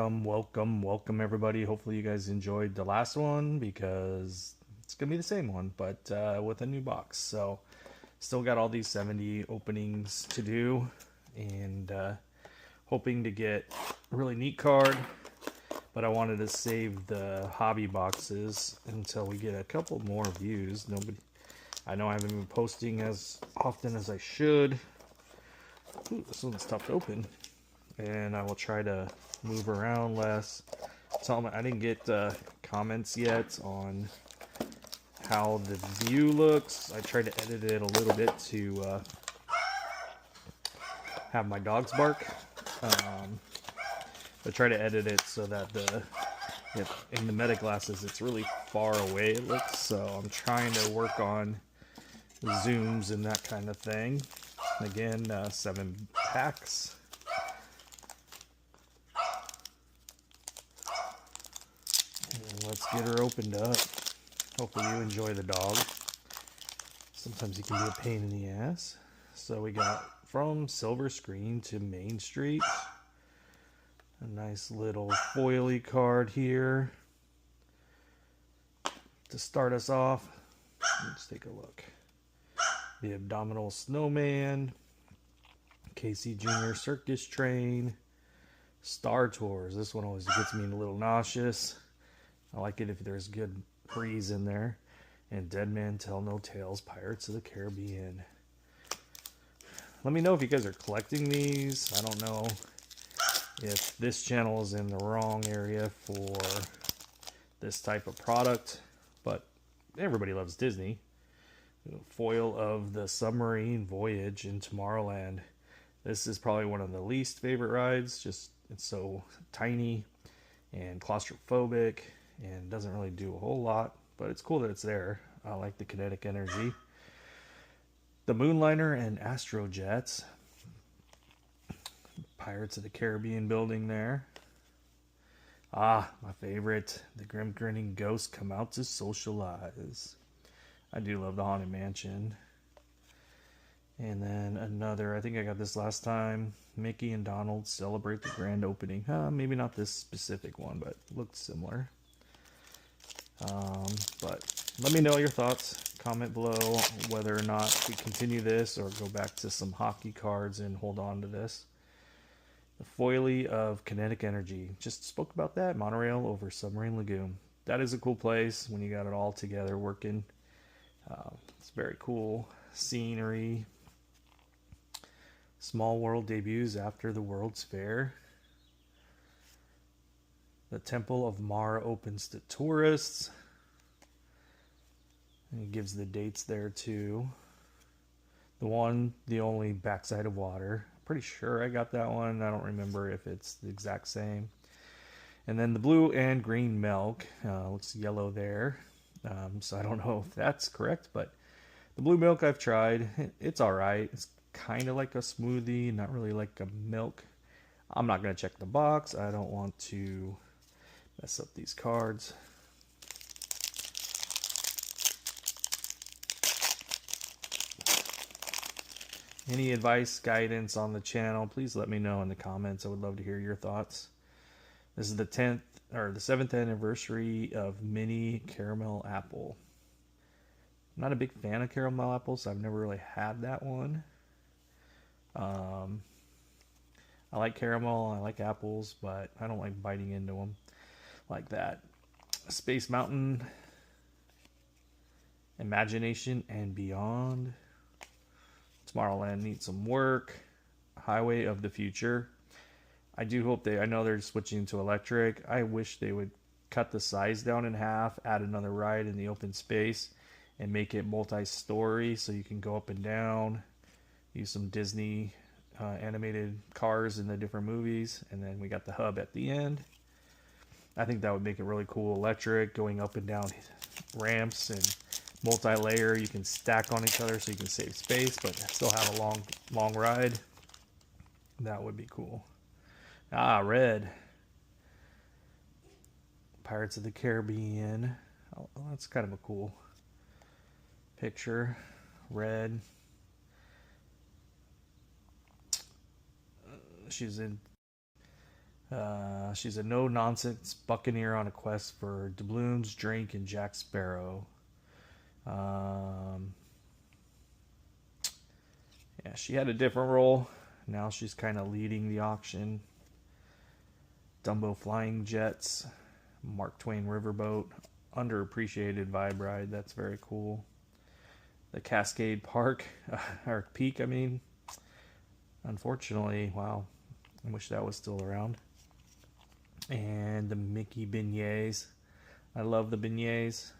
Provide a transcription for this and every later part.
Welcome everybody. Hopefully you guys enjoyed the last one because it's gonna be the same one, but with a new box. So still got all these 70 openings to do, and hoping to get a really neat card. But I wanted to save the hobby boxes until we get a couple more views. I know I haven't been posting as often as I should. Ooh, this one's tough to open. And I will try to move around less. I didn't get comments yet on how the view looks. I tried to edit it a little bit to have my dogs bark. I try to edit it so that in the meta glasses it's really far away it looks. So I'm trying to work on zooms and that kind of thing. Again, 7 packs. Let's get her opened up. Hopefully you enjoy the dog. Sometimes he can be a pain in the ass. So we got From Silver Screen to Main Street. A nice little foily card here to start us off. Let's take a look. The Abdominal Snowman, Casey Jr. Circus Train, Star Tours. This one always gets me a little nauseous. I like it if there's good breeze in there. And Dead Man Tell No Tales, Pirates of the Caribbean. Let me know if you guys are collecting these. I don't know if this channel is in the wrong area for this type of product, but everybody loves Disney. Foil of the Submarine Voyage in Tomorrowland. This is probably one of the least favorite rides. Just it's so tiny and claustrophobic and doesn't really do a whole lot, but it's cool that it's there. I like the kinetic energy. The Moonliner and Astrojets. Pirates of the Caribbean building there. Ah, my favorite. The Grim Grinning Ghosts Come Out to Socialize. I do love the Haunted Mansion. And then another, I think I got this last time. Mickey and Donald Celebrate the Grand Opening. Maybe not this specific one, but looked similar. But let me know your thoughts. Comment below whether or not we continue this or go back to some hockey cards and hold on to this. The Foily of Kinetic Energy. Just spoke about that. Monorail over Submarine Lagoon. That is a cool place when you got it all together working. It's very cool. Scenery. Small World debuts after the World's Fair. The Temple of Mara opens to tourists. And it gives the dates there too. The only Backside of Water. Pretty sure I got that one. I don't remember if it's the exact same. And then the Blue and Green Milk. Looks yellow there. So I don't know if that's correct, but the Blue Milk I've tried. It's alright. It's kind of like a smoothie, not really like a milk. I'm not going to check the box. I don't want to mess up these cards. Any advice, guidance on the channel, please let me know in the comments. I would love to hear your thoughts. This is the 7th anniversary of Mini Caramel Apple. I'm not a big fan of caramel apples, so I've never really had that one. I like caramel, I like apples, but I don't like biting into them like that. Space Mountain, Imagination and Beyond. Tomorrowland needs some work. Highway of the Future. I do hope I know they're switching to electric. I wish they would cut the size down in half, add another ride in the open space, and make it multi-story so you can go up and down. Use some Disney animated cars in the different movies, and then we got the hub at the end. I think that would make it really cool. Electric, going up and down ramps, and multi-layer. You can stack on each other so you can save space, but still have a long ride. That would be cool. Red. Pirates of the Caribbean. Oh, that's kind of a cool picture. Red. She's in She's a no-nonsense buccaneer on a quest for doubloons, drink, and Jack Sparrow. Yeah, she had a different role. Now she's kind of leading the auction. Dumbo Flying Jets, Mark Twain Riverboat, underappreciated vibe ride. That's very cool. The Cascade Park, or Peak, I mean. Unfortunately, wow, I wish that was still around. And the Mickey beignets. I love the beignets.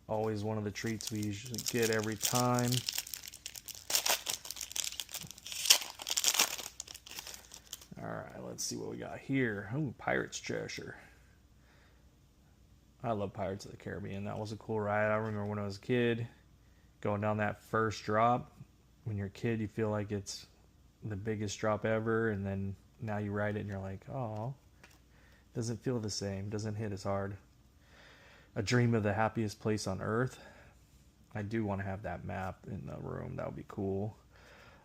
Always one of the treats we usually get every time. Alright, let's see what we got here. Ooh, Pirate's Treasure. I love Pirates of the Caribbean. That was a cool ride. I remember when I was a kid, going down that first drop. When you're a kid, you feel like it's the biggest drop ever, and then now you ride it and you're like, oh, doesn't feel the same, doesn't hit as hard. A dream of the happiest place on earth. I do want to have that map in the room. That would be cool.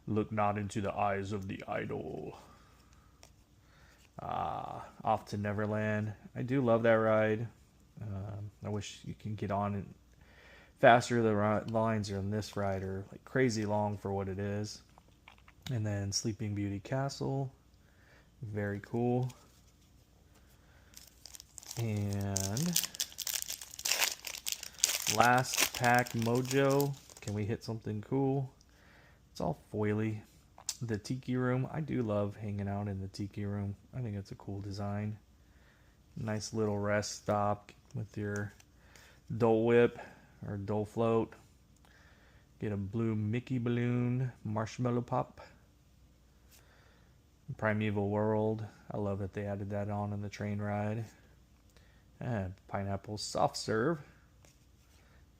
Look not into the eyes of the idol. Off to Neverland. I do love that ride. I wish you can get on it faster. The lines on this ride are like crazy long for what it is. And then Sleeping Beauty Castle. Very cool. And last pack Mojo. Can we hit something cool? It's all foily. The Tiki Room. I do love hanging out in the Tiki Room. I think it's a cool design. Nice little rest stop with your Dole Whip or Dole Float. Get a blue Mickey balloon, marshmallow pop. Primeval World. I love that they added that on in the train ride. And pineapple soft serve.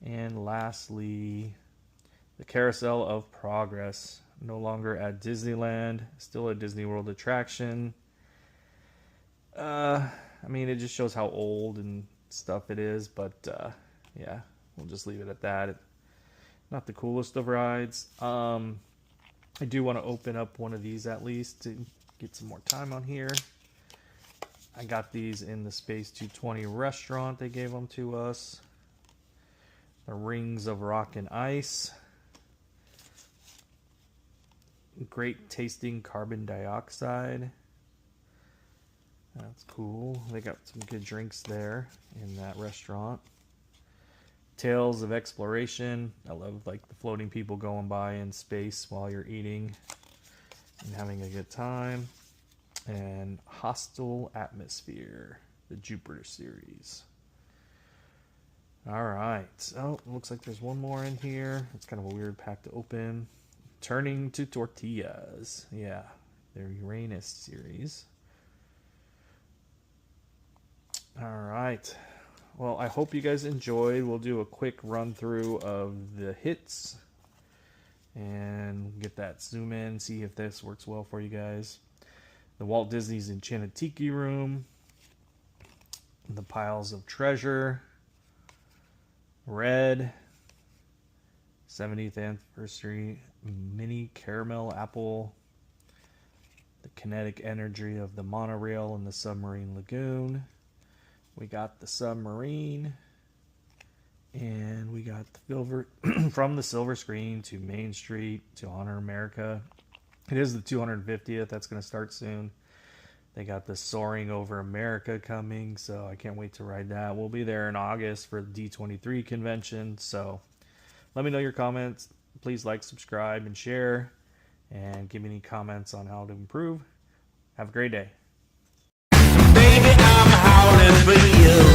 And lastly, the Carousel of Progress. No longer at Disneyland. Still a Disney World attraction. I mean, it just shows how old and stuff it is. But, yeah, we'll just leave it at that. Not the coolest of rides. I do want to open up one of these at least to get some more time on here. I got these in the Space 220 restaurant. They gave them to us. The Rings of Rock and Ice. Great tasting carbon dioxide. That's cool. They got some good drinks there in that restaurant. Tales of Exploration. I love like the floating people going by in space while you're eating and having a good time. And Hostile Atmosphere, the Jupiter series. All right. Oh, looks like there's one more in here. It's kind of a weird pack to open. Turning to Tortillas. Yeah, their Uranus series. All right. Well, I hope you guys enjoyed. We'll do a quick run through of the hits and get that zoom in, see if this works well for you guys. The Walt Disney's Enchanted Tiki Room. The Piles of Treasure. Red. 70th Anniversary Mini Caramel Apple. The kinetic energy of the monorail in the Submarine Lagoon. We got the submarine. And we got the silver from the silver screen to Main Street to Honor America. It is the 250th. That's going to start soon. They got the Soaring Over America coming, so I can't wait to ride that. We'll be there in August for the D23 convention. So let me know your comments. Please like, subscribe, and share. And give me any comments on how to improve. Have a great day. Baby, I'm howling for you.